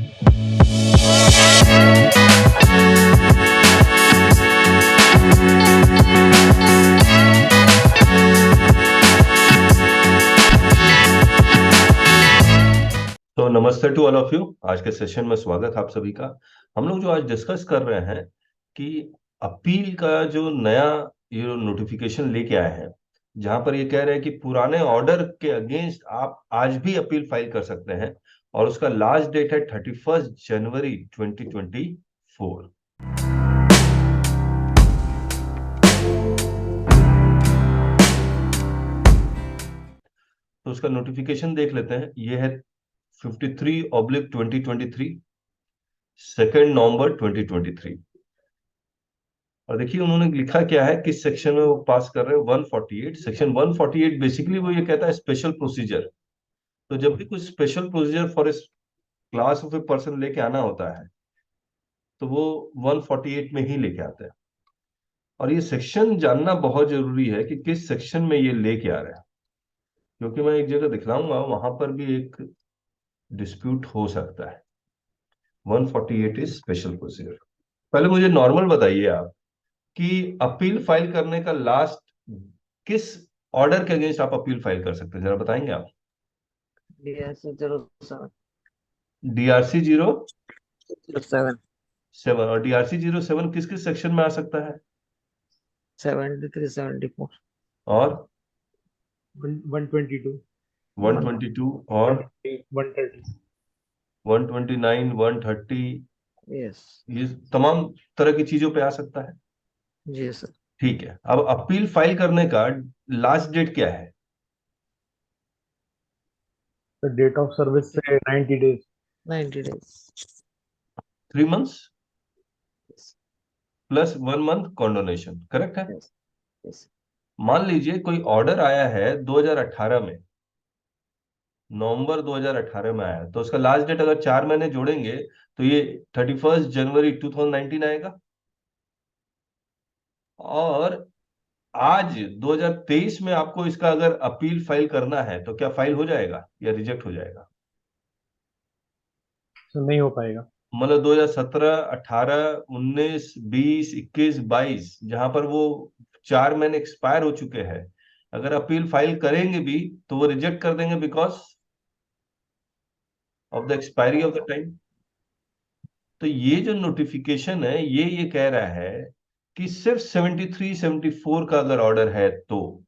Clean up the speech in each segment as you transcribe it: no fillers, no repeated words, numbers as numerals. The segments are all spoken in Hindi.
तो नमस्ते टू ऑल ऑफ यू। आज के सेशन में स्वागत है आप सभी का। हम लोग जो आज डिस्कस कर रहे हैं कि अपील का जो नया ये नोटिफिकेशन लेके आए हैं, जहां पर ये कह रहे हैं कि पुराने ऑर्डर के अगेंस्ट आप आज भी अपील फाइल कर सकते हैं और उसका लास्ट डेट है 31 जनवरी 2024। तो उसका नोटिफिकेशन देख लेते हैं। ये है 53/2023, 2 नवंबर 2023। और देखिए उन्होंने लिखा क्या है, किस सेक्शन में वो पास कर रहे हैं। 148, सेक्शन 148 बेसिकली वो ये कहता है स्पेशल प्रोसीजर। तो जब भी कुछ special procedure for a class of a person लेके आना होता है तो वो 148 में ही लेके आते हैं। और ये सेक्शन जानना बहुत जरूरी है कि किस सेक्शन में ये लेके आ रहे हैं, क्योंकि मैं एक जगह दिखलाऊंगा वहां पर भी एक डिस्प्यूट हो सकता है। 148 इज स्पेशल प्रोसीजर। पहले मुझे नॉर्मल बताइए आप कि अपील फाइल करने का लास्ट किस ऑर्डर के अगेंस्ट आप अपील फाइल कर सकते हैं, जरा बताएंगे आप। DRC 07 डीआरसी 07 07, और डीआरसी 07 किस किस सेक्शन में आ सकता है? 73 74 और 122 122 और 130 129 130, यस ये तमाम तरह की चीजों पे आ सकता है। जी सर। ठीक है, अब अपील फाइल करने का लास्ट डेट क्या है? the date of service से 90 days 90 days 3 months yes plus 1 month condonation, correct है? yes yes मान लीजिए कोई ऑर्डर आया है 2018 में, नवंबर 2018 में आया, तो उसका लास्ट डेट अगर 4 महीने जोड़ेंगे तो ये 31 जनवरी 2019 आएगा। और आज 2023 में आपको इसका अगर अपील फाइल करना है तो क्या फाइल हो जाएगा या रिजेक्ट हो जाएगा? तो नहीं हो पाएगा। मतलब 2017, 18, 19, 20, 21, 22, जहां पर वो 4 महीने एक्सपायर हो चुके हैं, अगर अपील फाइल करेंगे भी तो वो रिजेक्ट कर देंगे because of the expiry of the time. तो ये जो नोटिफिकेशन है ये कह रहा है कि सिर्फ 73 74 का अगर ऑर्डर है, तो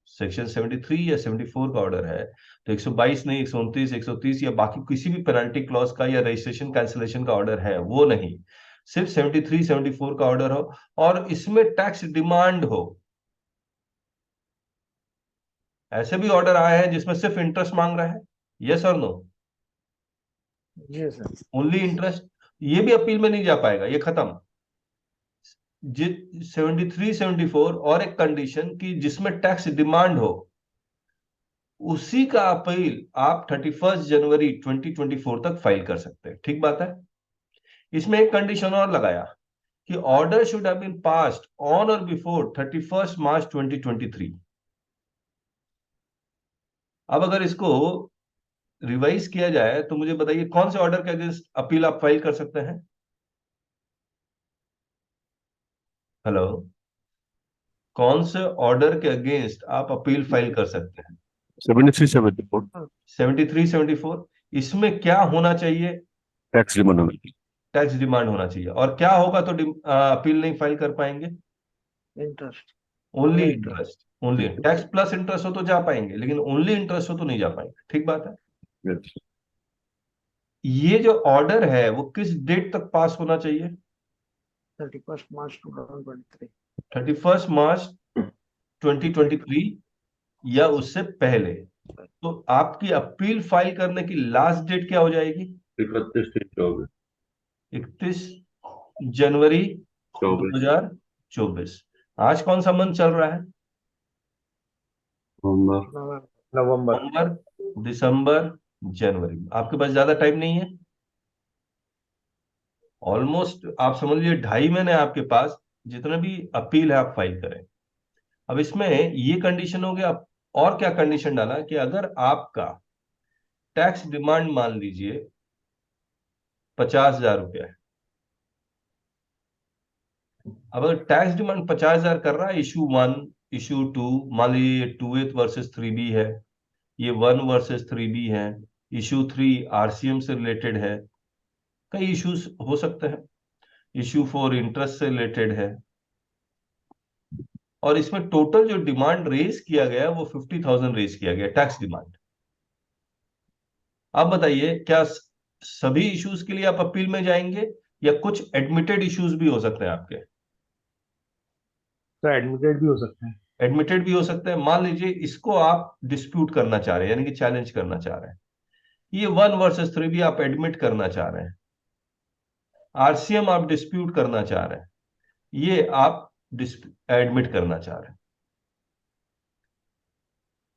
सेक्शन 73 या 74 का ऑर्डर है तो 122 नहीं, 129, 130 या बाकी किसी भी पेनल्टी क्लॉज का या रजिस्ट्रेशन कैंसिलेशन का ऑर्डर है वो नहीं, सिर्फ 73 74 का ऑर्डर हो और इसमें टैक्स डिमांड हो। ऐसे भी ऑर्डर आए हैं जिसमें सिर्फ इंटरेस्ट मांग रहा है, यस और नो? जी सर। ओनली इंटरेस्ट, ये भी अपील में नहीं जा पाएगा, ये खत्म। 73 74 और एक कंडीशन कि जिसमें टैक्स डिमांड हो, उसी का अपील आप 31 जनवरी 2024 तक फाइल कर सकते हैं। ठीक बात है। इसमें एक कंडीशन और लगाया कि order should have been passed on और बिफोर 31 मार्च 2023। अब अगर इसको रिवाइज किया जाए तो मुझे बताइए कौन से ऑर्डर के अगेंस्ट अपील आप फाइल कर सकते हैं? हेलो, कौन से ऑर्डर के अगेंस्ट आप अपील फाइल कर सकते हैं? 73 74 73 74। इसमें क्या होना चाहिए? टैक्स डिमांड होना चाहिए। टैक्स डिमांड होना चाहिए। और क्या होगा तो अपील नहीं फाइल कर पाएंगे? Interest only only interest interest. Only tax plus interest हो तो जा पाएंगे, लेकिन ओनली इंटरेस्ट हो तो नहीं जा पाएंगे। ठीक बात है। Yes. ये जो ऑर्डर है वो किस डेट तक पास होना चाहिए? 31 मार्च 2023 31 मार्च 2023 या उससे पहले। तो आपकी अपील फाइल करने की लास्ट डेट क्या हो जाएगी? 31 जनवरी 2024। आज कौन सा मंथ चल रहा है? नवंबर नवंबर नवंबर, दिसंबर, जनवरी। आपके पास ज्यादा टाइम नहीं है। ऑलमोस्ट आप समझ लीजिए 2.5 महीने आपके पास, जितने भी अपील है आप फाइल करें। अब इसमें ये कंडीशन हो गया। और क्या कंडीशन डाला कि अगर आपका टैक्स डिमांड मान लीजिए 50,000 रुपया है। अब अगर टैक्स डिमांड 50,000 कर रहा है, इशू 1, इशू 2, मान लीजिए 2A वर्सेस 3B है, ये 1 वर्सेस 3B है, इशू 3 आरसीएम से रिलेटेड है, कई इश्यूज हो सकते हैं, इशू 4 इंटरेस्ट से रिलेटेड है, और इसमें टोटल जो डिमांड रेज किया गया वो 50,000 रेज किया गया टैक्स डिमांड। आप बताइए, क्या सभी इश्यूज के लिए आप अपील में जाएंगे या कुछ एडमिटेड इश्यूज भी हो सकते हैं आपके? तो एडमिटेड भी हो सकते हैं। एडमिटेड भी हो सकते हैं। मान लीजिए इसको आप डिस्प्यूट करना चाह रहे हैं, यानी कि चैलेंज करना चाह रहे हैं, ये 1 वर्सेस 3 भी आप एडमिट करना चाह रहे हैं, आरसीएम आप डिस्प्यूट करना चाह रहे हैं, ये आप एडमिट करना चाह रहे हैं।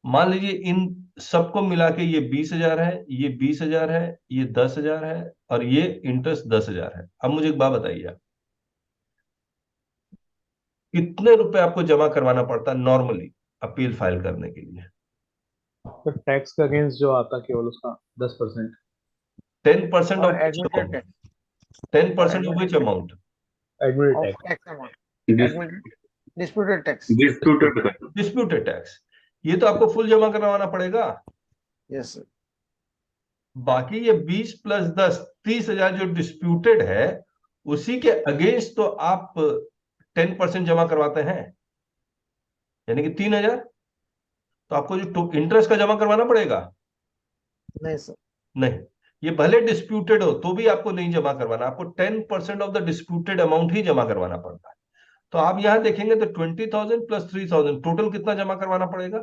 मान लीजिए इन सबको मिला के ये 20,000 है, ये 20,000 है, ये 10,000 है, और ये इंटरेस्ट 10,000 है। अब मुझे एक बात बताइए, आप कितने रुपए आपको जमा करवाना पड़ता है नॉर्मली अपील फाइल करने के लिए? तो टैक्स के अगेंस्ट जो आता केवल उसका 10%। 10% और of admitted tax 10% of which amount? Admitted of tax. tax amount, admitted, disputed tax. Disputed tax, ये तो आपको फुल जमा करवाना पड़ेगा। Yes, sir. बाकी ये 20 प्लस 10 30,000 जो डिस्प्यूटेड है, उसी के अगेंस्ट तो आप 10% जमा करवाते हैं, यानी कि 3,000। तो आपको जो इंटरेस्ट का जमा करवाना पड़ेगा? नहीं सर, नहीं, ये भले डिस्प्यूटेड हो तो भी आपको नहीं जमा करवाना, आपको 10% ऑफ द डिस्प्यूटेड अमाउंट ही जमा करवाना पड़ता है। तो आप यहां देखेंगे तो 20,000 प्लस 3,000 टोटल कितना जमा करवाना पड़ेगा?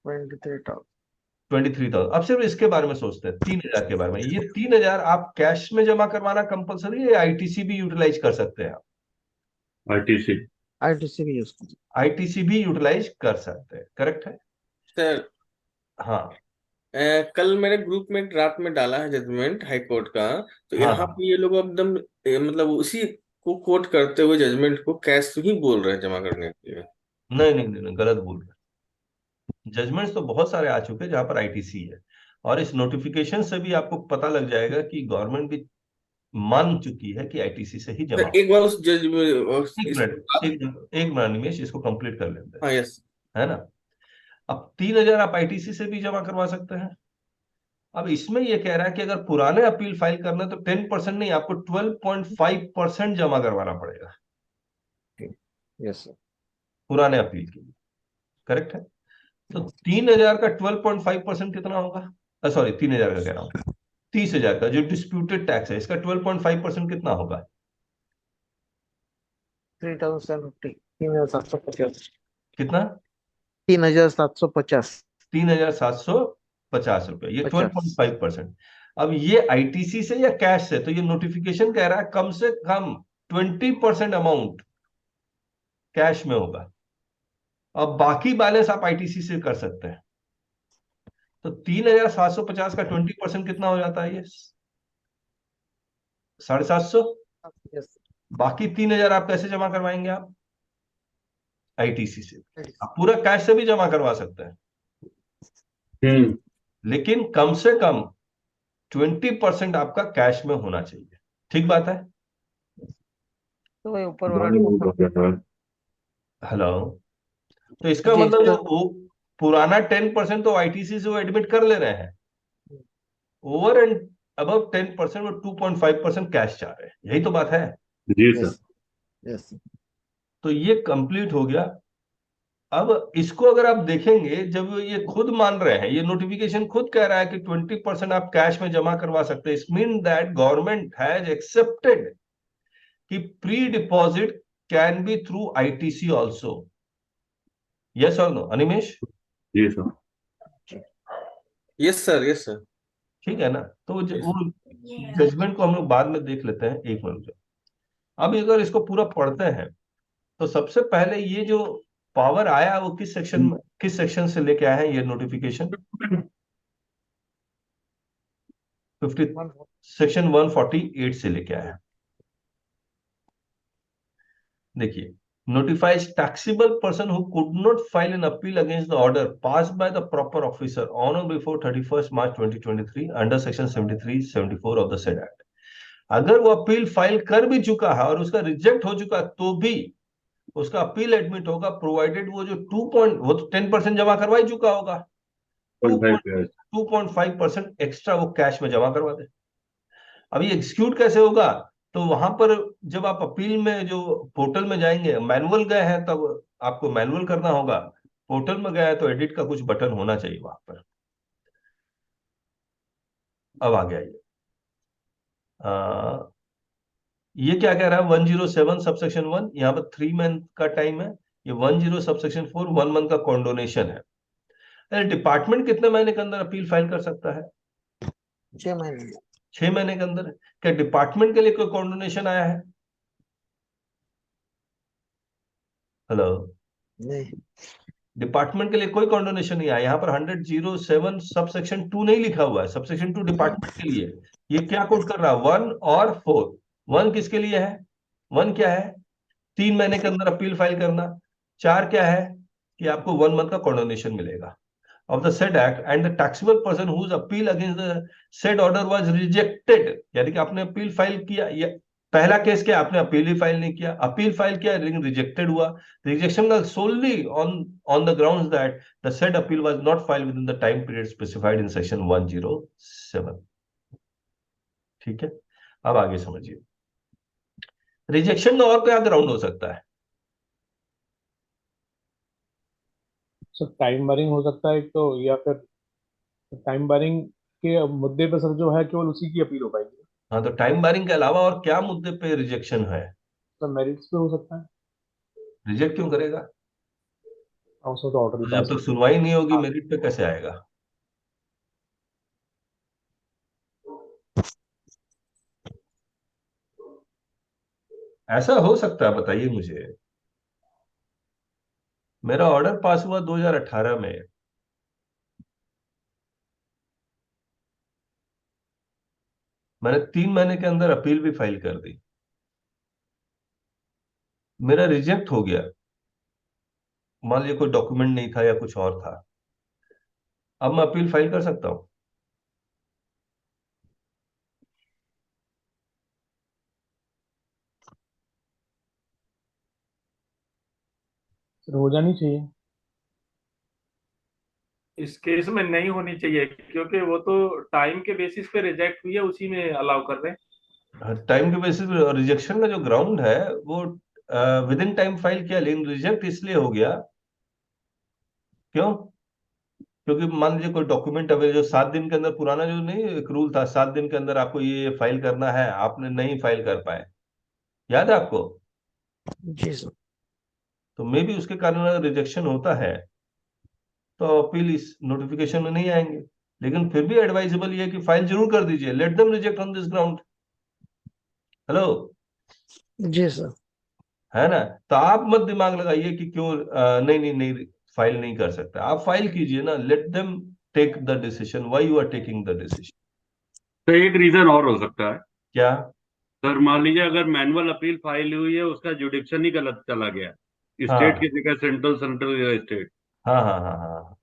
23,000. 23,000। अब सिर्फ इसके बारे में सोचते हैं, 3,000 के बारे में। ये 3,000 आप कैश में जमा करवाना कंपलसरी है या आईटीसी भी यूटिलाइज कर सकते हैं? आप ITC भी यूज कीजिए. आईटीसी भी यूटिलाइज कर सकते हैं, करेक्ट है? सर हाँ कल मेरे ग्रुप में रात में डाला है जजमेंट हाई कोर्ट का, तो हाँ यहाँ हाँ। पे ये लोग एकदम मतलब उसी को कोट करते हुए जजमेंट को कैश ही बोल रहे हैं जमा करने के लिए। नहीं नहीं नहीं, नहीं, गलत बोल रहे हैं। जजमेंट्स तो बहुत सारे आ चुके हैं जहां पर आईटीसी है, और इस नोटिफिकेशन से भी आपको पता लग जाएगा कि गवर्नमेंट भी मान चुकी है कि आईटीसी से ही जमा सर एक बार उस जज एक मिनट, एक मिनट निमेश, इसको कंप्लीट कर लेते हैं, हाँ यस है ना? अब 3,000 आप आईटीसी से भी जमा करवा सकते हैं। अब इसमें ये कह रहा है कि अगर पुराने अपील फाइल करना है तो 10% नहीं, आपको 12.5% जमा करवाना पड़ेगा Yes, sir. पुराने अपील के लिए, करेक्ट है? तो 3,000 का 12.5% कितना होगा? सॉरी, 3,000 का कह रहा हूं, 30,000 का जो डिस्प्यूटेड टैक्स है, इसका 12.5% कितना होगा? 3,750. 3,750. कितना? 3,750. 3,750 रुपए, ये 50. 12.5%। अब ये आईटीसी से या कैश से? तो ये नोटिफिकेशन कह रहा है कम से कम 20% अमाउंट कैश में होगा, अब बाकी बैलेंस आप आईटीसी से कर सकते हैं। तो 3,750 का 20% कितना हो जाता है? ये 750। Yes, sir. बाकी 3,000 आप कैसे जमा करवाएंगे? आप आईटीसी से। ITC. आप पूरा कैश से भी जमा करवा सकते हैं, लेकिन कम से कम 20% आपका कैश में होना चाहिए। ठीक बात है? तो वही ऊपर वाला हेलो, तो इसका जी, मतलब तो- वो पुराना 10% तो आईटीसी से वो एडमिट कर ले रहे हैं, ओवर एंड अबव 10% वो 2.5% कैश चाह रहे हैं, यही तो बात है। Yes, yes. तो ये कंप्लीट हो गया। अब इसको अगर आप देखेंगे, जब ये खुद मान रहे हैं, ये नोटिफिकेशन खुद कह रहा है कि 20% आप कैश में जमा करवा सकते हैं, it mean that government has accepted कि pre deposit can be through ITC also. Yes और नो अनिमेश? यस सर ठीक है ना? तो वो जजमेंट को हम लोग बाद में देख लेते हैं, एक मिनट। अब अगर इसको पूरा पढ़ते हैं तो सबसे पहले ये जो पावर आया वो किस सेक्शन से लेके आए हैं? ये नोटिफिकेशन 50 सेक्शन 148 से लेके आया है। देखिए, notifies taxable person who could not file an appeal against the order passed by the proper officer on or before 31st March 2023 under section 73-74 of the said act. अगर वो अपील फाइल कर भी चुका है और उसका रिजेक्ट हो चुका है तो भी उसका अपील एडमिट होगा, प्रोवाइडेड वो जो 2 वो तो 10% जमा करवा ही चुका होगा, 0.5 2.5% एक्स्ट्रा वो कैश में जमा करवा दे। अब ये एग्जीक्यूट कैसे होगा? तो वहां पर जब आप अपील में जो पोर्टल में जाएंगे, मैनुअल गए हैं तब आपको मैनुअल करना होगा, पोर्टल में गया है तो एडिट का कुछ बटन होना चाहिए वहां पर। अब आ गया ये क्या कह रहा है? 107 सबसेक्शन 1, यहाँ पर 3 मंथ का टाइम है। ये 10 सबसेक्शन 4 1 मंथ का कॉन्डोनेशन है। अरे डिपार्टमेंट कितने महीने के अंदर अपील फाइल कर सकता है? 6 महीने। 6 महीने के अंदर। क्या डिपार्टमेंट के लिए कोई कॉन्डोनेशन आया है? हेलो? नहीं। डिपार्टमेंट के लिए कोई कॉन्डोनेशन नहीं आया। यहाँ पर 107 सबसेक्शन 2 नहीं लिखा हुआ है, सबसेक्शन 2 डिपार्टमेंट के लिए। ये क्या कोड कर रहा है? 1 और 4। 1 किसके लिए है? 1 क्या है? 3 महीने के अंदर अपील फाइल करना। 4 क्या है? कि आपको 1 मंथ का कॉन्डोनेशन मिलेगा of the said act and the taxable person whose appeal against the said order was rejected। यानी कि आपने अपील फाइल किया, या पहला केस क्या, आपने अपील ही फाइल नहीं किया, अपील फाइल किया लेकिन रिजेक्टेड हुआ। रिजेक्शन का solely on the grounds that the said appeal was not filed within the time period specified in section 107। ठीक है, अब आगे समझिए रिजेक्शन का और क्या ग्राउंड हो सकता है? सर टाइम बारिंग हो सकता है एक तो, या फिर टाइम बारिंग के मुद्दे पे सर जो है केवल उसी की अपील हो पाएगी। हाँ, तो टाइम बारिंग के अलावा और क्या मुद्दे पे रिजेक्शन है? सर मेरिट्स पे हो सकता है, रिजेक्ट क्यों करेगा? और उसमें तो ऑर्डर ही जब पास तक है। सुनवाई नहीं होगी हाँ। मेरिट पे कैसे आएगा? ऐसा हो सकता है? बताइए मुझे। मेरा ऑर्डर पास हुआ 2018 में। मैंने 3 महीने के अंदर अपील भी फाइल कर दी, मेरा रिजेक्ट हो गया। मान लीजिए कोई डॉक्यूमेंट नहीं था या कुछ और था, अब मैं अपील फाइल कर सकता हूँ? सर हो जानी चाहिए। इस केस में नहीं होनी चाहिए क्योंकि वो तो टाइम के बेसिस पे रिजेक्ट हुई है, उसी में अलाउ कर रहे हैं। टाइम के बेसिस पे रिजेक्शन का जो ग्राउंड है वो विद इन टाइम फाइल किया, लेकिन रिजेक्ट इसलिए हो गया क्यों? क्योंकि मान लीजिए कोई डॉक्यूमेंट अवेलेबल जो 7 दिन के अंदर, पुराना जो नहीं एक रूल था 7 दिन के अंदर आपको ये फाइल करना है, आपने नहीं फाइल कर पाए, याद है आपको? जी सर। तो मे भी उसके कारण अगर रिजेक्शन होता है तो अपील इस नोटिफिकेशन में नहीं आएंगे। लेकिन फिर भी एडवाइजेबल ये है कि फाइल जरूर कर दीजिए, let them reject on this ground. Hello? जी सर। है ना? तो आप मत दिमाग लगाइए कि क्यों नहीं नहीं नहीं फाइल नहीं कर सकते, आप फाइल कीजिए ना, let them take the decision, why you are taking the decision. तो एक रीजन और हो सकता है क्या? सर, मान लीजिए अगर मैनुअल अपील फाइल हुई है, उसका जुडिक्शन ही गलत चला गया, स्टेट की हाँ जगह सेंट्रल, सेंट्रल या स्टेट, हाँ हाँ हाँ हाँ,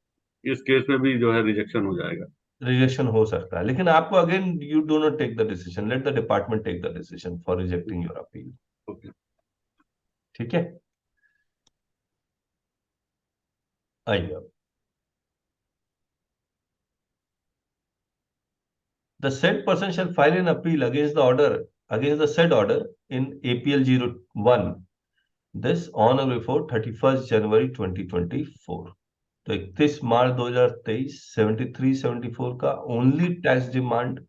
इस केस में भी जो है रिजेक्शन हो जाएगा। रिजेक्शन हो सकता है, लेकिन आपको again you do not take the decision, let the department take the decision for rejecting your appeal. Okay. ठीक है, आइए अब। The said person shall file an appeal against the order, against the said order in APL 01, this on or before 31st January 2024। तो 31 मार्च 2023 7374 का only tax demand,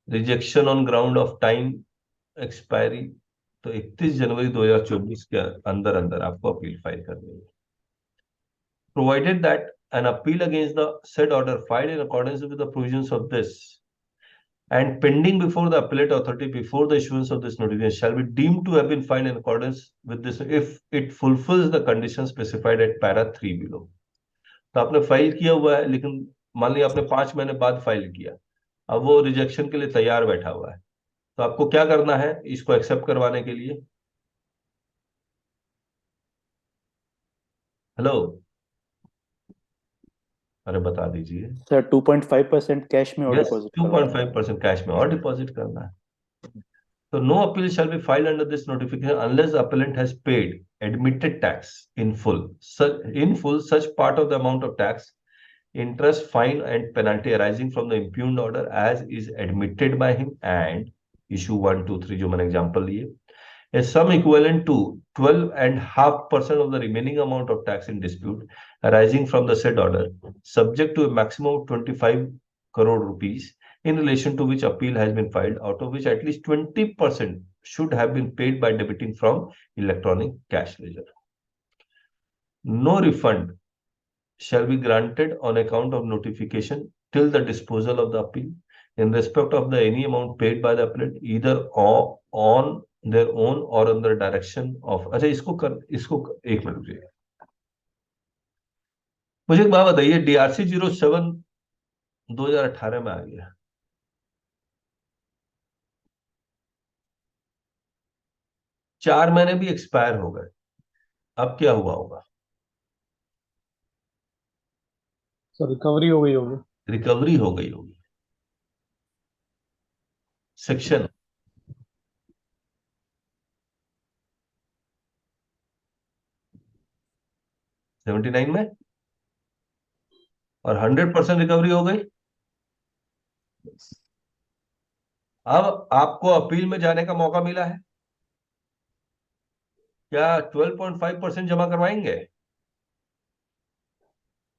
rejection on ground of time expiry, तो 31 जनवरी 2024 के अंदर अंदर आपको अपील फाइल करनी है। Provided that an appeal against the said order filed in accordance with the provisions of this and pending before the appellate authority before the issuance of this notification shall be deemed to have been filed in accordance with this if it fulfills the conditions specified at para 3 below। तो आपने फाइल किया हुआ है, लेकिन मान लिया आपने 5 महीने बाद फाइल किया, अब वो रिजेक्शन के लिए तैयार बैठा हुआ है, तो आपको क्या करना है इसको एक्सेप्ट करवाने के लिए? हेलो? अरे बता दीजिए। सर 2.5% कैश में और यस, डिपॉजिट 2.5% कैश में और डिपॉजिट करना है। So no appeal shall be filed under this notification unless the appellant has paid admitted tax in full. Such part of the amount of tax, interest, fine, and penalty arising from the impugned order as is admitted by him and issue 1, 2, 3 जो मैंने example लिए, a sum equivalent to 12.5% of the remaining amount of tax in dispute arising from the said order, subject to a maximum of 25 crore rupees, in relation to which appeal has been filed, out of which at least 20% should have been paid by debiting from electronic cash ledger. No refund shall be granted on account of notification till the disposal of the appeal in respect of the any amount paid by the appellant either on their own or under direction of। अच्छा इसको एक मिनट रुकिए, मुझे एक बात बताइए, DRC 07 2018 में आ गया, 4 महीने भी एक्सपायर हो गए, अब क्या हुआ होगा? सर रिकवरी हो गई होगी। रिकवरी हो गई होगी। सेक्शन सेवेंटी 79 में, और 100% रिकवरी हो गई। अब आपको अपील में जाने का मौका मिला है, क्या 12.5% जमा करवाएंगे?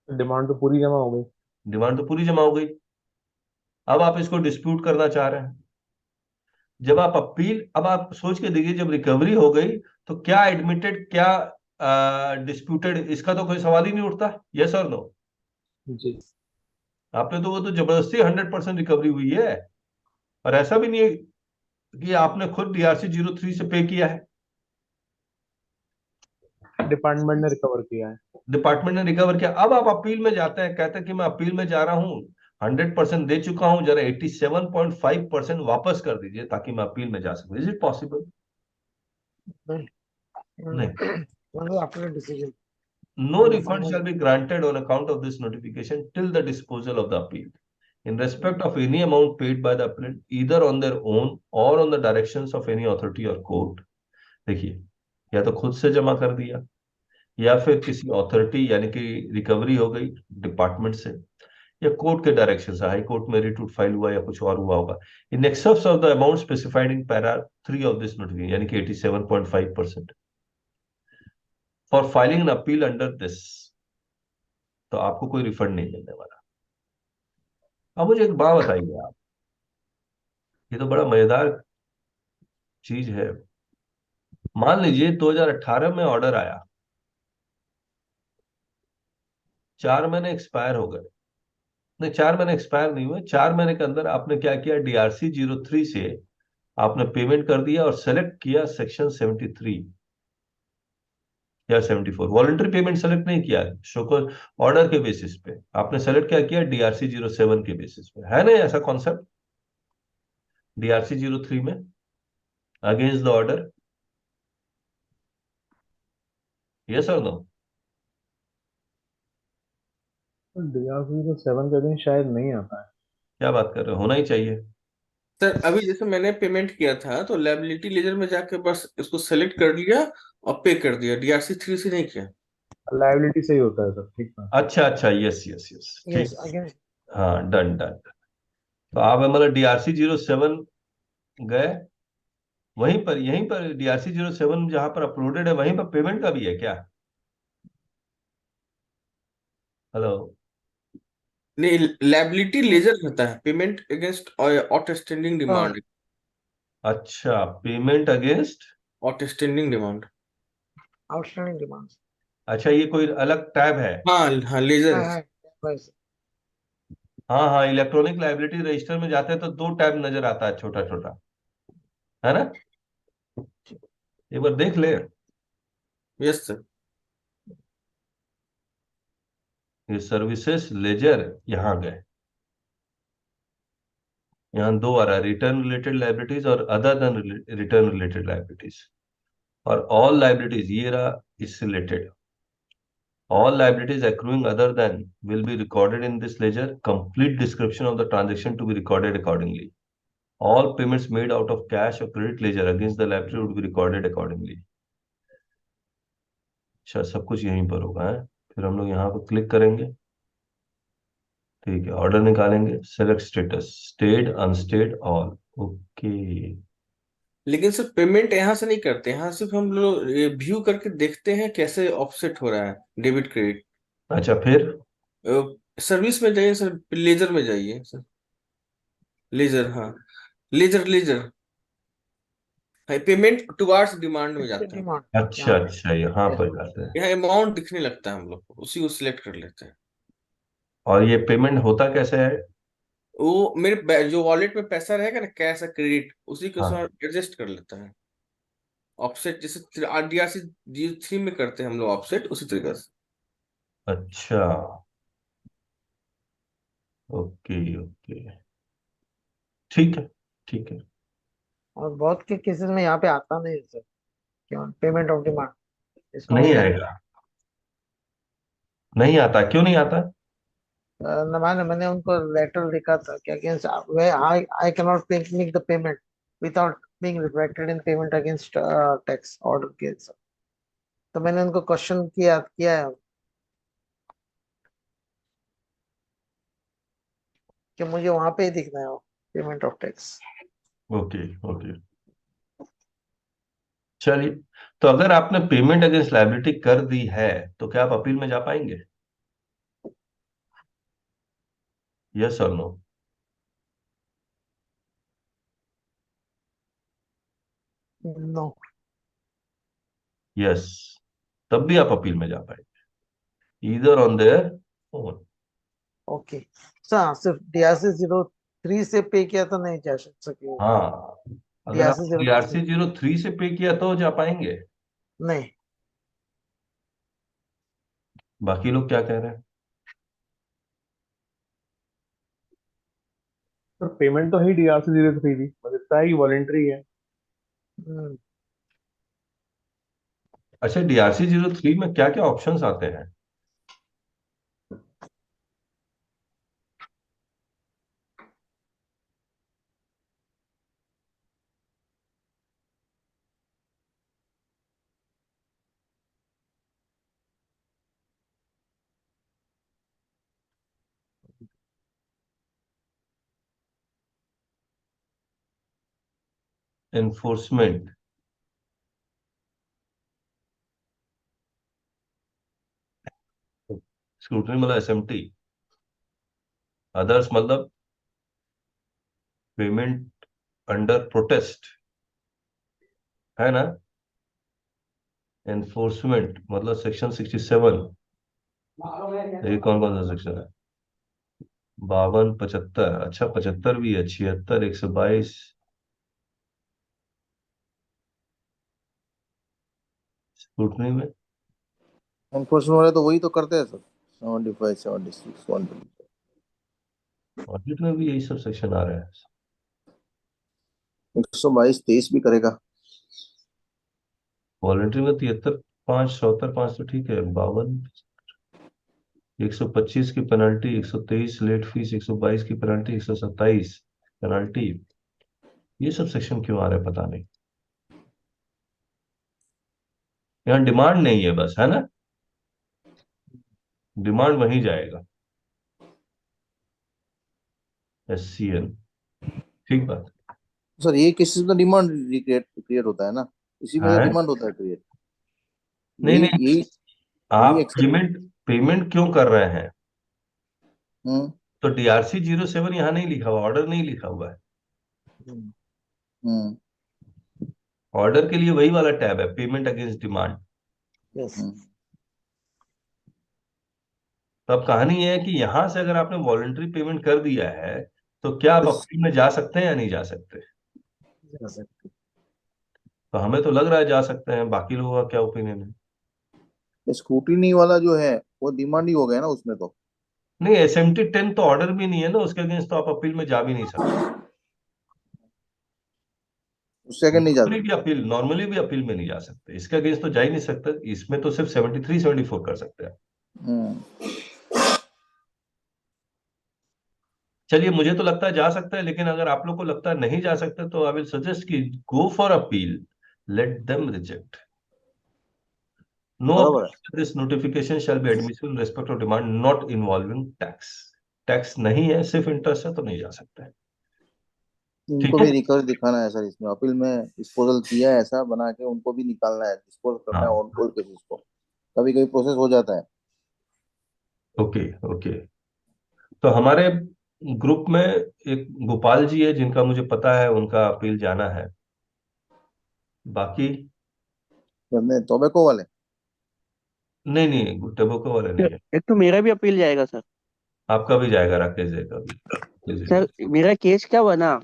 डिमांड तो पूरी जमा हो गई। डिमांड तो पूरी जमा हो गई, अब आप इसको डिस्प्यूट करना चाह रहे हैं। जब आप अब आप सोच के देखिए, जब रिकवरी हो गई तो क्या एडमिटेड क्या डिस्प्यूटेड, इसका तो कोई सवाल ही नहीं उठता। यस और नो? जी। आपने तो वो तो जबरदस्ती 100% रिकवरी हुई है, और ऐसा भी नहीं है कि आपने खुद DRC 03 से पे किया है, डिपार्टमेंट ने रिकवर किया है। डिपार्टमेंट ने रिकवर किया। अब आप अपील में जाते हैं, कहते हैं कि मैं अपील में जा रहा हूं, 100% दे चुका हूं, जरा 87.5% वापस कर दीजिए ताकि मैं अपील में जा सकूं। Is it possible? नहीं। Only after a decision. No refund shall be granted on account of this notification till the disposal of the appeal in respect of any amount paid by the appellant either on their own or on the directions of any authority or court। देखिए, या तो खुद से जमा कर दिया, या फिर किसी अथॉरिटी यानी कि रिकवरी हो गई डिपार्टमेंट से, या कोर्ट के डायरेक्शन से, हाई कोर्ट में रिट फाइल हुआ या कुछ और हुआ होगा, in excess of the amount specified in para 3 of this notification, यानी कि 87.5%। For filing an appeal under this, तो आपको कोई रिफंड नहीं मिलने वाला। अब मुझे एक बात बताइए आप, ये तो बड़ा मजेदार चीज है। मान लीजिए 2018 में ऑर्डर आया, 4 महीने एक्सपायर हो गए, नहीं 4 महीने एक्सपायर नहीं हुए, 4 महीने के अंदर आपने क्या किया, DRC 03 से आपने पेमेंट कर दिया और सेलेक्ट किया सेक्शन 73 या 74। वॉलंटरी पेमेंट सेलेक्ट नहीं किया, शोकर ऑर्डर के बेसिस पे आपने सेलेक्ट क्या किया, DRC 07 के बेसिस पे, है ना ऐसा कॉन्सेप्ट? DRC 03 में अगेंस्ट द ऑर्डर, यस और नो? DRC तो 7 के दिन शायद नहीं आता है। क्या बात कर रहे हो, होना ही चाहिए। सर अभी जैसे मैंने पेमेंट किया था तो लायबिलिटी लेजर में जाके बस इसको सेलेक्ट कर लिया और पे कर दिया, DRC 3 से नहीं किया। लायबिलिटी से ही होता है सर, ठीक है। अच्छा, यस यस यस, ठीक, Yes, again. हाँ, डन डन। तो आप मतलब DRC 07 गए, वहीं पर, यहीं पर DRC 07 जहां पर अपलोडेड है वहीं पर पेमेंट का भी है क्या? हेलो? नहीं, लायबिलिटी लेजर रहता है, पेमेंट अगेंस्ट आउटस्टैंडिंग डिमांड। अच्छा, payment against outstanding demand. Outstanding demands. अच्छा, ये कोई अलग टैब है? हाँ लेजर है। Yes. हाँ, इलेक्ट्रॉनिक लाइबिलिटी रजिस्टर में जाते हैं तो 2 टैब नजर आता है, छोटा छोटा, है ना? एक बार देख ले। Yes sir. ये सर्विसेज लेजर यहाँ गए, यहाँ 2 आ रहा है, रिटर्न रिलेटेड लाइबिलिटीज और other than return related liabilities, और ऑल लाइबिलिटीज ये रहा इससे related. All liabilities accruing other than will be recorded in this ledger. Complete description of the transaction to be recorded accordingly. All payments made out of cash or credit ledger against the liability would be recorded accordingly. अच्छा, सब कुछ यहीं पर होगा है। फिर हम लोग यहाँ पर क्लिक करेंगे, ठीक है, ऑर्डर निकालेंगे, select status, stayed, unstayed, all, okay. लेकिन सर पेमेंट यहाँ से नहीं करते, यहाँ सिर्फ हम लोग व्यू करके देखते हैं कैसे ऑफसेट हो रहा है डेबिट क्रेडिट। अच्छा, फिर सर्विस में जाइए सर, लेजर में जाइए सर, लेजर, हाँ, ledger ledger, payment towards demand में जाते हैं। डिमांड, अच्छा अच्छा, यहाँ पर जाते हैं यहाँ अमाउंट दिखने लगता है, हम लोग को उसी को सिलेक्ट कर लेते हैं। और ये पेमेंट होता कैसे है? वो मेरे जो वॉलेट में पैसा रहेगा ना, कैश या क्रेडिट, उसी के हाँ। साथ एडजस्ट कर लेता है। ऑफसेट जैसे आरडीआरसी G3 में करते हैं हम लोग ऑफसेट, उसी तरीके से। अच्छा, ओके ओके, ठीक है ठीक है। और बहुत के केसेस में यहाँ पे आता नहीं है सर, क्या पेमेंट ऑफ डिमांड, इसको नहीं आएगा, नहीं आता, क्यों नहीं आता? मैंने उनको लेटर लिखा था कि against I can not make the payment without being reflected in payment against tax order के सर। तो मैंने उनको क्वेश्चन किया है कि मुझे वहां पे ही दिखना है payment of tax. Okay okay, चलिए। तो अगर आपने पेमेंट अगेंस्ट लायबिलिटी कर दी है तो क्या आप अपील में जा पाएंगे? यस और नो? नो। यस, तब भी आप अपील में जा पाएंगे, either on their own. Okay sir, सिर्फ DRC 03 से पे किया तो नहीं जा सके? हाँ, अगर आप DRC DRC 03 से पे किया तो जा पाएंगे। नहीं। बाकी लोग क्या कह रहे हैं? सर पेमेंट तो है DRC 03 की, मुझे लगता है कि वॉलेंट्री है। हम्म, अच्छा, DRC 03 में क्या क्या ऑप्शंस आते हैं? एनफोर्समेंट, स्क्रूटनी मतलब SMT, अदर्स मतलब पेमेंट अंडर प्रोटेस्ट, है ना? एनफोर्समेंट मतलब सेक्शन 67, ये कौन कौन सा सेक्शन है? 52, 75, अच्छा 75 भी है, 76, 122, स्क्रूटनी में। एनफोर्समेंट वाले तो वही तो करते हैं सर, 75, 76, 120। ऑडिट में भी यही सब सेक्शन आ रहा है। 122, 23 भी करेगा। वॉलंटरी में 73, 5, 74, 5 तो ठीक है, 52, 125 की पेनल्टी, 123 लेट फीस, 122 की पेनल्टी, 127 पेनल्टी, ये सब सेक्शन क्यों आ रहे हैं पता नहीं। यहाँ डिमांड नहीं है बस, है ना? डिमांड वहीं जाएगा, SCN, ठीक बात सर ये केसेस में डिमांड क्रिएट होता है ना, इसी में तो है। डिमांड होता है क्रिएट। नहीं यही नहीं, यही आप यही एक्सेप्ट। पेमेंट क्यों कर रहे हैं? हम्म तो DRC 07 यहाँ नहीं लिखा हुआ, ऑर्डर नहीं लिखा हुआ है। हम्म ऑर्डर के लिए वही वाला टैब है, पेमेंट अगेंस्ट डिमांड। यस। हम्म। तो अब कहानी ये है कि यहां से अगर आपने वॉलंटरी पेमेंट कर दिया है तो क्या आप अपील में जा सकते हैं या नहीं जा सकते? तो हमें तो लग रहा है जा सकते हैं, बाकी लोगों का क्या ओपिनियन है? स्क्रूटिनी वाला जो है वो डिमांड ही हो गया ना उसमें तो। नहीं, SMT 10 तो ऑर्डर भी नहीं है ना, उसके अगेंस्ट तो आप अपील में जा भी नहीं सकते। उससे आगे नहीं जाते। नॉर्मली भी अपील में नहीं जा सकते, इसके अगेंस्ट तो जा ही नहीं सकते। इसमें तो सिर्फ 73, 74 कर सकते हैं। हम्म, चलिए, मुझे तो लगता है जा सकता है, लेकिन अगर आप लोग को लगता है नहीं जा सकता तो आई विल सजेस्ट कि go for appeal, let them reject. No बराबर है। Appeal, this notification shall be admissible in respect of demand not involving tax. Tax नहीं है, सिर्फ इंटरेस्ट है, तो नहीं जा सकता है। ठीक उनको है। भी रिकवरी दिखाना है सर, इसमें अपील में डिस्पोजल किया है ऐसा बना के उनको भी निकालना है, डिस्पोज करना है हाँ, ऑन होल्ड केसेस को। कभी कभी प्रोसेस हो जाता है। Okay okay. तो हमारे ग्रुप में एक गोपाल जी है, जिनका मुझे पता है उनका अपील जाना है। बाकी करने टोबैको वाले। नहीं, नहीं, टोबैको वाले नहीं है। एक तो मेरा भी अपील जाएगा सर। आपका भी जाएगा, राकेश जी का भी। जी, सर जी। मेरा केस क्या बना,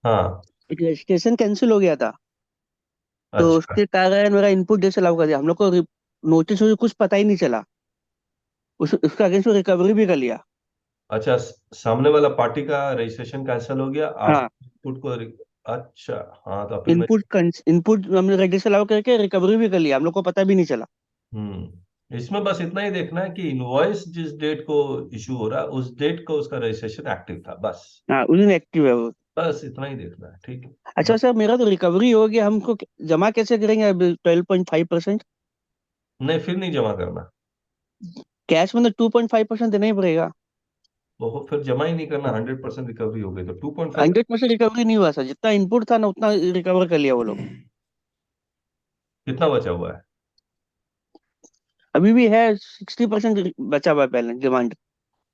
हाँ। एक रजिस्ट्रेशन कैंसिल हो गया था, तो अच्छा उसके कारण मेरा इनपुट डिसअलाउ कर दिया। हम लोग को नोटिस कुछ पता ही नहीं चला। उसका अगेंस्ट में रिकवरी भी कर लिया। अच्छा, सामने वाला पार्टी का रजिस्ट्रेशन कैंसिल हो गया, आप हाँ, इनपुट को अच्छा। हाँ, तो अपील में। इनपुट हमने डिसअलाउ करके रिकवरी भी कर लिया, हम लोग को पता भी नहीं चला। इसमें बस इतना ही देखना है कि इनवॉइस जिस डेट को इशू हो रहा है उस डेट को उसका रजिस्ट्रेशन एक्टिव था, बस। हाँ, उस दिन एक्टिव है वो। बस इतना ही देखना है, ठीक है। अच्छा सर, मेरा तो रिकवरी हो गया, हमको जमा कैसे करेंगे अभी 12.5%? नहीं, फिर नहीं जमा करना। कैश में तो 2.5% देना ही पड़ेगा। वो फिर जमा ही नहीं करना, 100% रिकवरी हो गई तो 2.5। 100% रिकवरी नहीं हुआ सर, जितना इनपुट था ना उतना रिकवर कर लिया वो लोग। कितना बचा हुआ है? अभी भी है 60% बचा हुआ है बैलेंस डिमांड।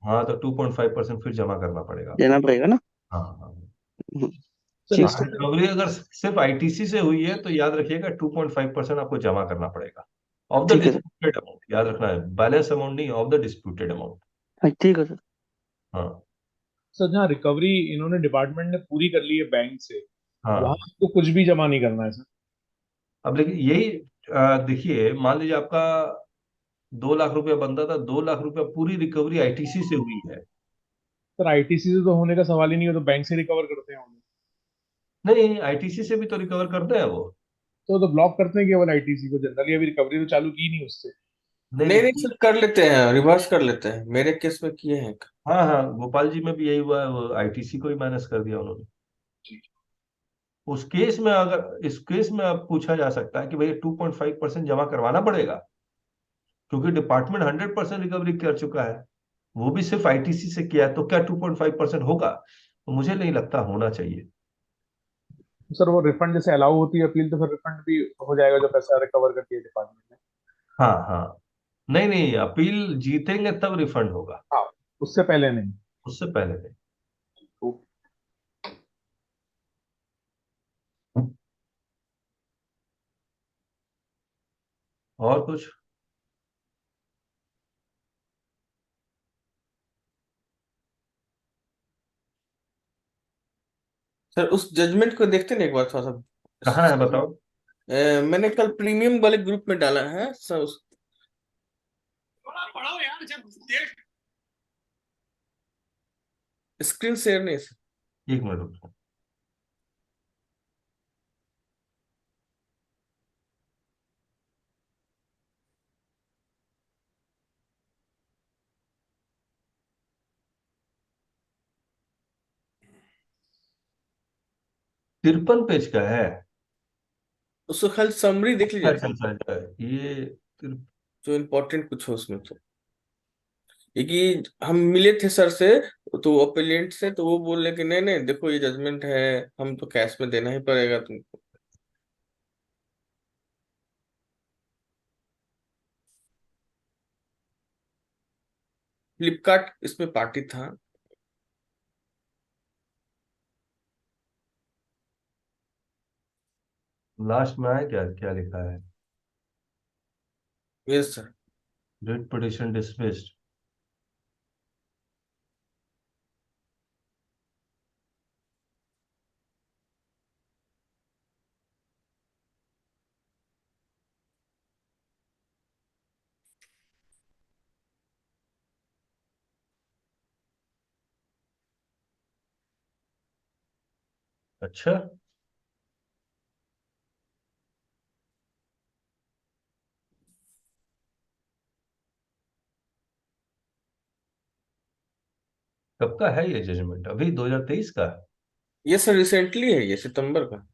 हाँ, तो 2.5% फिर जमा करना पड़ेगा आपको। देना पड़ेगा ना। हाँ, हाँ। हम्म, सर ठीक हाँ, इसके है। रिकवरी अगर सिर्फ आईटीसी से हुई है तो याद रखिएगा 2.5% आपको जमा करना पड़ेगा ऑफ द ठीक है सर। Disputed amount. याद रखना है, बैलेंस अमाउंट नहीं, ऑफ द डिस्प्यूटेड अमाउंट। हाँ, ठीक है सर। हाँ, सर जहाँ रिकवरी इन्होंने डिपार्टमेंट ने पूरी कर ली है बैंक से, वहां हाँ। आपको कुछ भी जमा नहीं करना है सर। अब लेकिन यही देखिए, मान लीजिए आपका 2 लाख रुपया बनता था, 2 लाख रुपया पूरी रिकवरी आईटीसी से हुई है। सर आईटीसी से तो होने का सवाल ही नहीं है, तो बैंक से रिकवर करते हैं उन्हें। नहीं, आईटीसी से भी तो रिकवर करते हैं वो। तो ब्लॉक करते हैं केवल आईटीसी को, जनरली अभी रिकवरी तो चालू की नहीं उससे। नहीं, नहीं नहीं नहीं। सर, कर लेते हैं, रिवर्स कर लेते हैं, मेरे केस में किए हैं। हाँ, हाँ, गोपाल जी में भी यही हुआ है, वो आईटीसी को ही माइनस कर दिया उन्होंने। उस केस में, अगर इस केस में अब पूछा जा सकता है कि भैया 2.5% जमा करवाना पड़ेगा, क्योंकि डिपार्टमेंट 100% रिकवरी कर चुका है, वो भी सिर्फ आईटीसी से किया है, तो क्या 2.5% होगा? तो मुझे नहीं लगता होना चाहिए। सर वो रिफंड जैसे अलाउ होती है अपील, तो फिर रिफंड भी हो जाएगा जो पैसा रिकवर करती है डिपार्टमेंट ने। हाँ, हाँ। नहीं, नहीं, अपील जीतेंगे तब रिफंड होगा, हाँ, उससे पहले नहीं। उससे पहले नहीं। और कुछ? सर उस जजमेंट को देखते ना एक बार थोड़ा कहाँ है, सा। बताओ। मैंने कल प्रीमियम वाले ग्रुप में डाला है सर, स्क्रीन शेयर नहीं सर। 1 मिनट रुको। तिरपन पेज का है? उसको खाली समरी देख लीजिए अच्छा, सर, अच्छा, अच्छा, ये जो इम्पोर्टेंट कुछ हो उसमें तो। ये कि हम मिले थे सर से, तो अपेलेंट से, तो वो बोल रहे कि नहीं नहीं देखो ये जजमेंट है, हम तो कैश में देना ही पड़ेगा तुमको। फ्लिपकार्ट इसमें पार्टी था। लास्ट में है क्या, क्या लिखा है? Yes sir. Writ petition dismissed. अच्छा। कब का है ये जजमेंट? अभी 2023 का? ये सर रिसेंटली है, ये सितंबर का।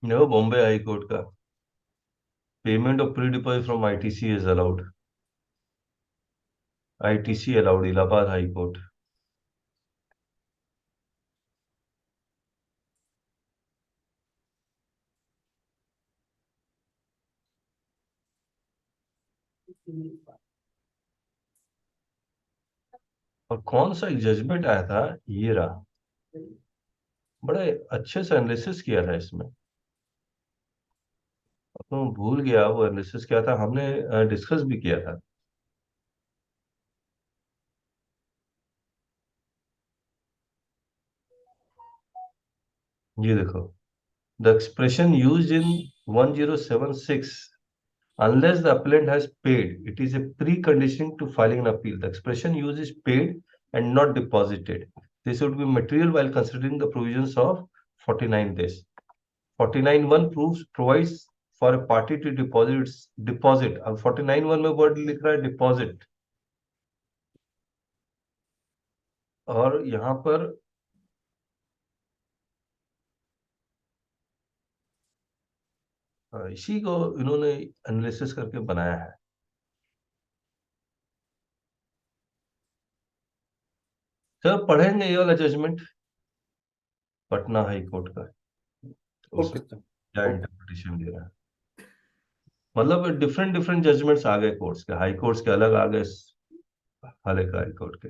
नो, बॉम्बे हाई कोर्ट का। Payment of pre deposit from ITC is allowed. ITC allowed, Allahabad high court. और कौन सा एक जजमेंट आया था, ये रहा। बड़े अच्छे से एनालिसिस किया था इसमें। तो भूल गया वो एनालिसिस क्या था, हमने डिस्कस भी किया था। ये देखो, the expression used in 1076, unless the appellant has paid, it is a precondition to filing an appeal. The expression used is paid and not deposited. This would be material while considering the provisions of 49 days. 49(1) provides for a party to deposit. अब 49(1) में वर्ड लिख रहा है डिपॉजिट, और यहाँ पर इसी को इन्होंने एनालिसिस करके बनाया है। सर पढ़ेंगे ये वाला जजमेंट पटना हाई कोर्ट का, ओके उसमें सर। क्या ओके। इंटरप्रिटेशन दे रहा है। मतलब डिफरेंट डिफरेंट जजमेंट्स आ गए कोर्ट्स के, हाई कोर्ट्स के अलग आ गए, हाल का हाई कोर्ट के।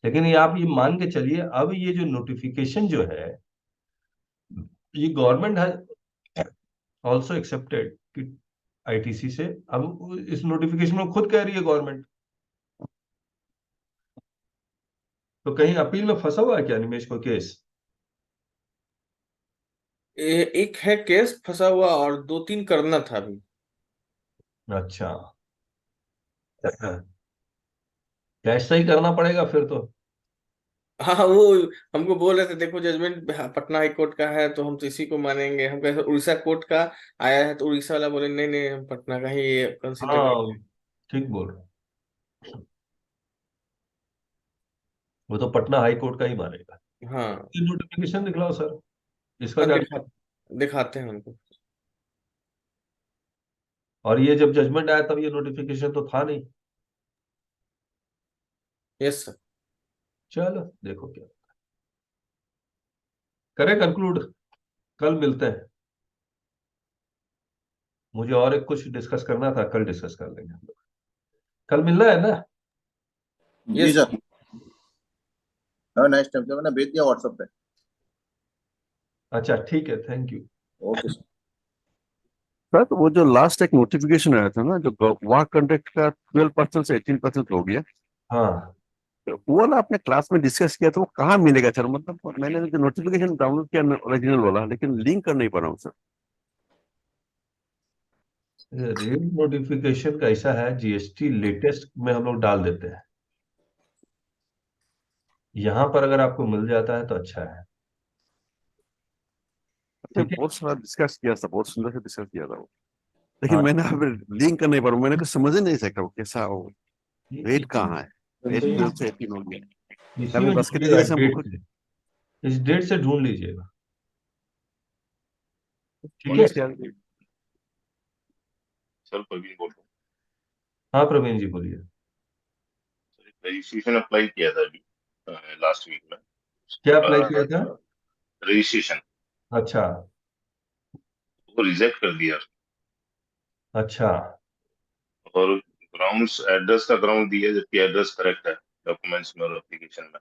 लेकिन ये आप ये मान के चलिए, अब ये जो नोटिफिकेशन जो है, ये गवर्नमेंट है ऑल्सो एक्सेप्टेड कि आईटीसी से। अब इस नोटिफिकेशन में खुद कह रही है गवर्नमेंट, तो कहीं अपील में फंसा हुआ है क्या निमेश को केस? एक है केस फंसा हुआ और 2-3 करना था अभी। अच्छा, कैश से ही करना पड़ेगा फिर तो। हाँ वो हमको बोल रहे थे, देखो जजमेंट पटना हाई कोर्ट का है तो हम तो इसी को मानेंगे। हम कहे उड़ीसा कोर्ट का आया है, तो उड़ीसा वाला बोले नहीं नहीं, हम पटना का ही कंसिडर हाँ, करेंगे। ठीक बोल रहे हो। वो तो पटना हाई कोर्ट का ही मानेगा। हाँ। ये नोटिफिकेशन दिखलाओ सर, इसका हाँ क्या। दिखाते हैं हमको। और ये जब जजमेंट आया तब ये नोटिफिकेशन तो था नहीं। Yes sir. चलो देखो क्या करें, कंक्लूड कल मिलते हैं। मुझे और एक कुछ डिस्कस करना था, कल डिस्कस कर लेंगे हम लोग। कल मिलना है ना? जी yes sir. Have nice time. मैंने भेज दिया व्हाट्सएप पे। अच्छा ठीक है, thank you. Okay sir. Sir तो वो जो लास्ट एक नोटिफिकेशन आया था ना, जो वर्क कंडक्ट का 12% से 18% हो गया, हाँ, तो वो ना आपने क्लास में डिस्कस किया, तो वो कहाँ मिलेगा सर? मतलब मैंने जो नोटिफिकेशन डाउनलोड किया ओरिजिनल वाला, लेकिन लिंक कर नहीं पा रहा हूँ सर। रेट नोटिफिकेशन का ऐसा है, जीएसटी लेटेस्ट में हम लोग डाल देते हैं। यहाँ पर अगर आपको मिल जाता है तो अच्छा है। अच्छा, ठीक है। बहुत सारा डिस्कस किया था, बहुत सुंदर से डिस्कस किया था वो, लेकिन हाँ, मैंने अब लिंक कर नहीं पा रहा हूँ। मैंने कुछ समझ ही नहीं सका वो कैसा हो, रेट इसी कहाँ है। रेट 12 से 18 हो गया। इसी अभी में बस के ढूंढिएगा, दीजिए हमको डेट कुछ। से, इस डेट से ढूंढ लीजिएगा। ठीक कौन है। सी सर प्रवीण बोल रहा हूँ। हाँ प्रवीण जी बोलिए। सर रजिस्ट्रेशन अप्लाई किया था अभी लास्ट वीक में। क्या अप्लाई किया था? रजिस्ट्रेशन अच्छा। उसको रिजेक्ट कर दिया अच्छा, और ग्राउंड्स एड्रेस का ग्राउंड दिया जबकि एड्रेस करेक्ट है डॉक्यूमेंट्स में और एप्लीकेशन में।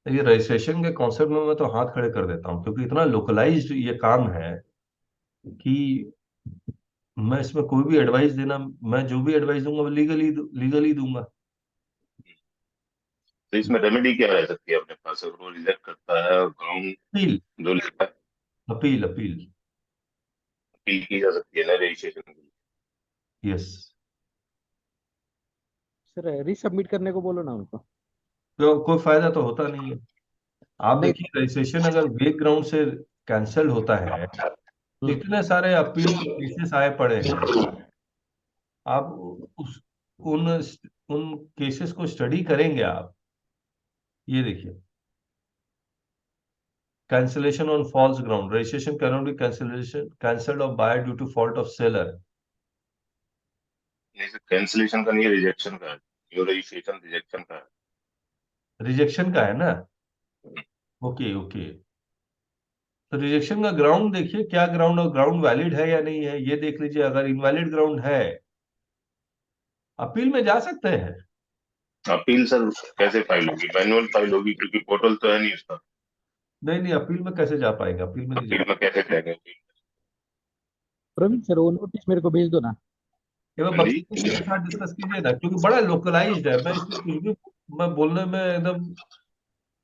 ये रजिस्ट्रेशन के कॉन्सेप्ट में मैं तो हाथ खड़े कर देता हूँ, क्योंकि इतना लोकलाइज्ड ये काम है कि मैं इसमें कोई भी एडवाइस देना, मैं जो भी एडवाइस दूंगा वो लीगली दूंगा। तो इसमें रेमेडी क्या रह सकती है अपने पास अगर वो रिजेक्ट करता है और ग्राउंड अपील, जो लिखा है अपील, अपील, अपील की जा सकती है ना रजिस्ट्रेशन की। यस। सर रीसबमिट करने को बोलो ना उनको। तो कोई फायदा तो होता नहीं है। आप देखिए, रजिस्ट्रेशन अगर वेग ग्राउंड से कैंसिल होता है तो इतने सारे अपील के केसेस आए पड़े हैं। आप उस उन उन केसेस को स्टडी करेंगे आप। ये देखिए, cancellation on false ground, registration cannot be cancelled or buyer due to fault of seller। Cancellation का नहीं, रिजेक्शन का है। जो रजिस्ट्रेशन रिजेक्शन का है। रिजेक्शन का है ना? Okay okay. तो रिजेक्शन का ग्राउंड देखिए, क्या ग्राउंड और ग्राउंड वैलिड है या नहीं है ये देख लीजिए। अगर इनवैलिड ग्राउंड है, अपील में जा सकते हैं। अपील सर कैसे फाइल होगी? मैनुअल फाइल होगी क्योंकि पोर्टल तो है नहीं उसका। नहीं, अपील में कैसे जा पाएंगे? अपील में नहीं जा अपील में कैसे जाएंगे? प्रवीण सर वो नोटिस मेरे को भेज दो ना। ये मैं बख्शी के साथ डिस्कस कीजिए ना, क्योंकि बड़ा लोकलाइज्ड है। मैं इसमें कुछ भी मैं बोलने में एकदम,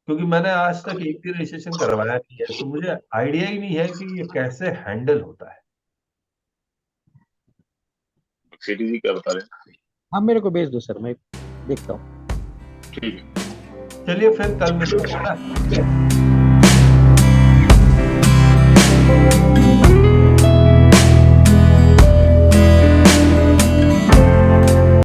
क्योंकि मैंने आज तक एक भी रजिस्ट्रेशन करवाया नहीं है, तो मुझे आइडिया ही नहीं है कि ये कैसे हैंडल होता है। सिटी जी क्या बता रहे हैं? हाँ मेरे को भेज दो सर, मैं देखता हूँ। ठीक है, चलिए फिर कल मिलते हैं ना।